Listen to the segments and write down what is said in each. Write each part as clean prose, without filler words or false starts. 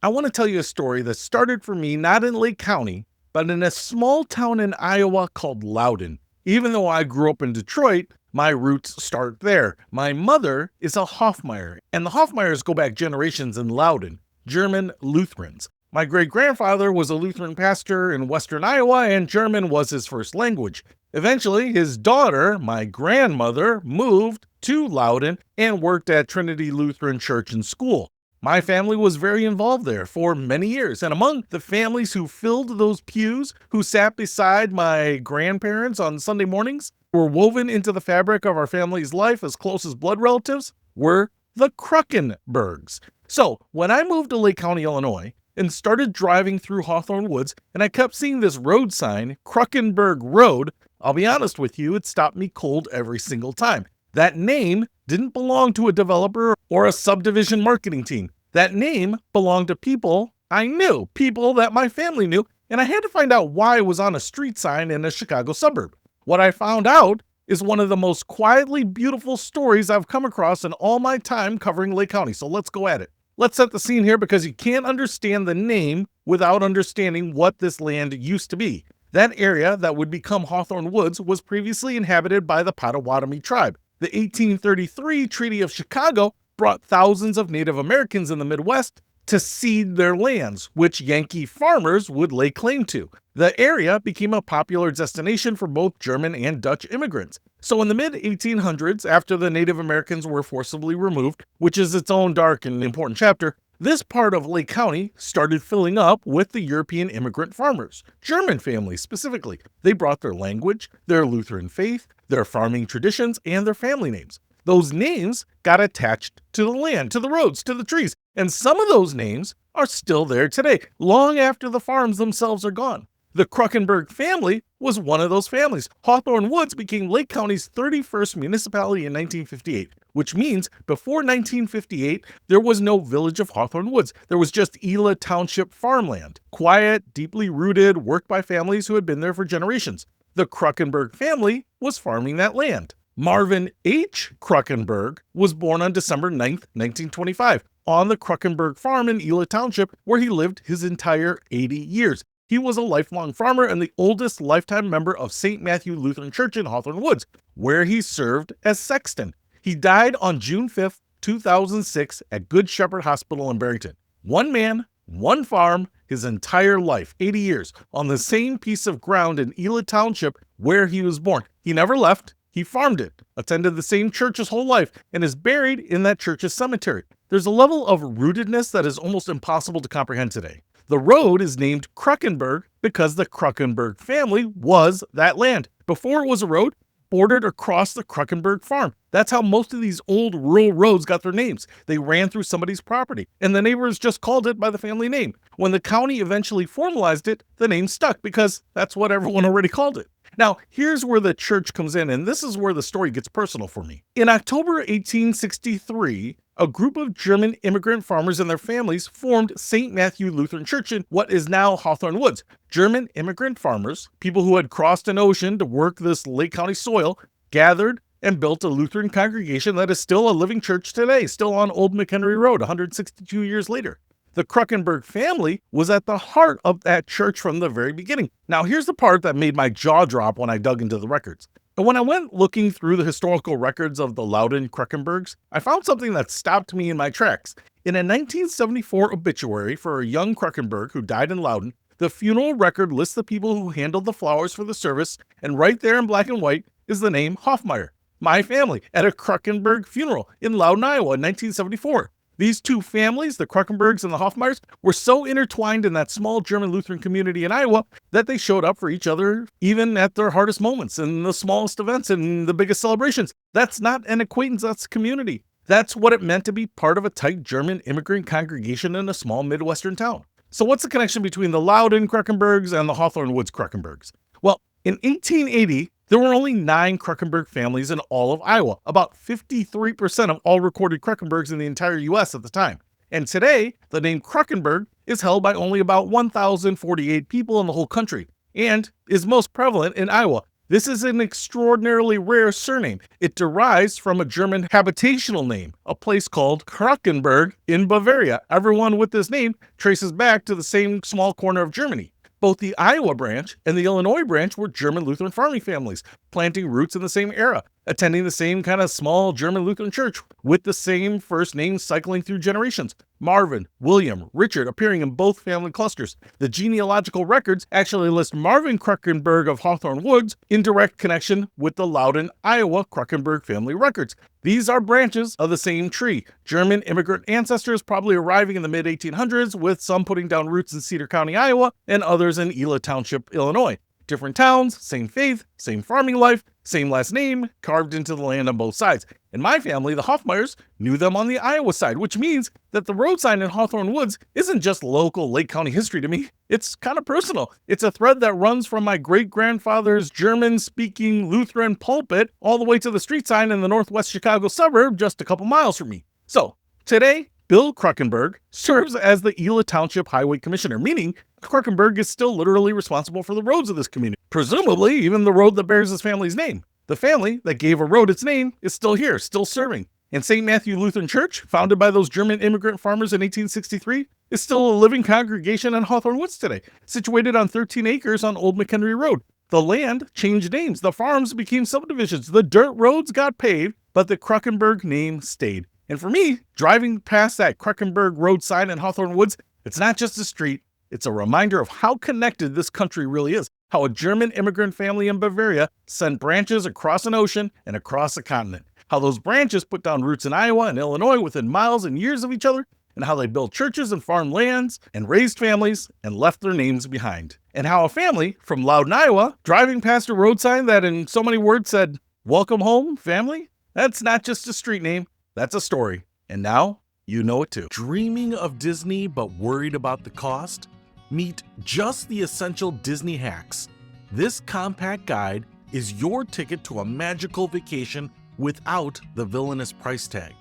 I want to tell you a story that started for me not in Lake County, but in a small town in Iowa called Loudon. Even though I grew up in Detroit, my roots start there. My mother is a Hofmeyer, and the Hofmeyers go back generations in Loudon, German Lutherans. My great-grandfather was a Lutheran pastor in western Iowa, and German was his first language. Eventually, his daughter, my grandmother, moved to Loudon and worked at Trinity Lutheran Church and School. My family was very involved there for many years, and among the families who filled those pews, who sat beside my grandparents on Sunday mornings, were woven into the fabric of our family's life as close as blood relatives, were the Kruckenbergs. So, when I moved to Lake County, Illinois, and started driving through Hawthorn Woods, and I kept seeing this road sign, Kruckenberg Road, I'll be honest with you, it stopped me cold every single time. That name didn't belong to a developer or a subdivision marketing team. That name belonged to people I knew, people that my family knew, and I had to find out why it was on a street sign in a Chicago suburb. What I found out is one of the most quietly beautiful stories I've come across in all my time covering Lake County, so let's go at it. Let's set the scene here because you can't understand the name without understanding what this land used to be. That area that would become Hawthorn Woods was previously inhabited by the Potawatomi tribe. The 1833 Treaty of Chicago brought thousands of Native Americans in the Midwest to cede their lands, which Yankee farmers would lay claim to. The area became a popular destination for both German and Dutch immigrants. So in the mid-1800s, after the Native Americans were forcibly removed, which is its own dark and important chapter, this part of Lake County started filling up with the European immigrant farmers, German families specifically. They brought their language, their Lutheran faith, their farming traditions, and their family names. Those names got attached to the land, to the roads, to the trees, and some of those names are still there today, long after the farms themselves are gone. The Kruckenberg family was one of those families. Hawthorn Woods became Lake County's 31st municipality in 1958, which means before 1958, there was no village of Hawthorn Woods. There was just Ela Township farmland, quiet, deeply rooted, worked by families who had been there for generations. The Kruckenberg family was farming that land. Marvin H. Kruckenberg was born on December 9th, 1925, on the Kruckenberg farm in Ela Township, where he lived his entire 80 years. He was a lifelong farmer and the oldest lifetime member of St. Matthew Lutheran Church in Hawthorn Woods, where he served as sexton. He died on June 5th, 2006 at Good Shepherd Hospital in Barrington. One man, one farm, his entire life, 80 years, on the same piece of ground in Ela Township where he was born. He never left. He farmed it, attended the same church his whole life, and is buried in that church's cemetery. There's a level of rootedness that is almost impossible to comprehend today. The road is named Kruckenberg because the Kruckenberg family was that land. Before it was a road, bordered across the Kruckenberg farm. That's how most of these old rural roads got their names. They ran through somebody's property, and the neighbors just called it by the family name. When the county eventually formalized it, the name stuck because that's what everyone already called it. Now, here's where the church comes in, and this is where the story gets personal for me. In October 1863, a group of German immigrant farmers and their families formed St. Matthew Lutheran Church in what is now Hawthorn Woods. German immigrant farmers, people who had crossed an ocean to work this Lake County soil, gathered and built a Lutheran congregation that is still a living church today, still on Old McHenry Road 162 years later. The Kruckenberg family was at the heart of that church from the very beginning. Now, here's the part that made my jaw drop when I dug into the records. And when I went looking through the historical records of the Loudon Kruckenbergs, I found something that stopped me in my tracks. In a 1974 obituary for a young Kruckenberg who died in Loudon, the funeral record lists the people who handled the flowers for the service, and right there in black and white is the name Hofmeyer, my family, at a Kruckenberg funeral in Loudon, Iowa in 1974. These two families, the Kruckenbergs and the Hofmeyers, were so intertwined in that small German Lutheran community in Iowa that they showed up for each other even at their hardest moments and the smallest events and the biggest celebrations. That's not an acquaintance, that's community. That's what it meant to be part of a tight German immigrant congregation in a small Midwestern town. So what's the connection between the Loudon Kruckenbergs and the Hawthorn Woods Kruckenbergs? Well, in 1880, there were only 9 Kruckenberg families in all of Iowa, about 53% of all recorded Kruckenbergs in the entire U.S. at the time. And today, the name Kruckenberg is held by only about 1,048 people in the whole country and is most prevalent in Iowa. This is an extraordinarily rare surname. It derives from a German habitational name, a place called Kruckenberg in Bavaria. Everyone with this name traces back to the same small corner of Germany. Both the Iowa branch and the Illinois branch were German Lutheran farming families, planting roots in the same era, attending the same kind of small German Lutheran church, with the same first names cycling through generations. Marvin, William, Richard appearing in both family clusters. The genealogical records actually list Marvin Kruckenberg of Hawthorn Woods in direct connection with the Loudon, Iowa Kruckenberg family records. These are branches of the same tree. German immigrant ancestors probably arriving in the mid-1800s, with some putting down roots in Cedar County, Iowa, and others in Ela Township, Illinois. Different towns, same faith, same farming life, same last name, carved into the land on both sides. In my family, the Hoffmeyers knew them on the Iowa side, which means that the road sign in Hawthorn Woods isn't just local Lake County history to me. It's kind of personal. It's a thread that runs from my great-grandfather's German-speaking Lutheran pulpit all the way to the street sign in the northwest Chicago suburb just a couple miles from me. So, today, Bill Kruckenberg serves as the Ela Township Highway Commissioner, meaning Kruckenberg is still literally responsible for the roads of this community, presumably even the road that bears his family's name. The family that gave a road its name is still here, still serving. And St. Matthew Lutheran Church, founded by those German immigrant farmers in 1863, is still a living congregation in Hawthorn Woods today, situated on 13 acres on Old McHenry Road. The land changed names, the farms became subdivisions, the dirt roads got paved, but the Kruckenberg name stayed. And for me, driving past that Kruckenberg road sign in Hawthorn Woods, it's not just a street, it's a reminder of how connected this country really is, how a German immigrant family in Bavaria sent branches across an ocean and across a continent, how those branches put down roots in Iowa and Illinois within miles and years of each other, and how they built churches and farmed lands and raised families and left their names behind. And how a family from Loudon, Iowa, driving past a road sign that in so many words said, "Welcome home, family," that's not just a street name, that's a story. And now you know it too. Dreaming of Disney but worried about the cost? Meet Just the Essential Disney Hacks. This compact guide is your ticket to a magical vacation without the villainous price tag.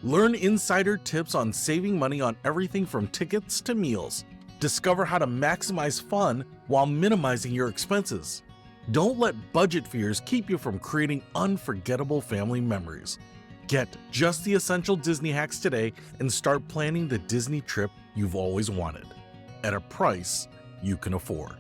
Learn insider tips on saving money on everything from tickets to meals. Discover how to maximize fun while minimizing your expenses. Don't let budget fears keep you from creating unforgettable family memories. Get Just the Essential Disney Hacks today and start planning the Disney trip you've always wanted at a price you can afford.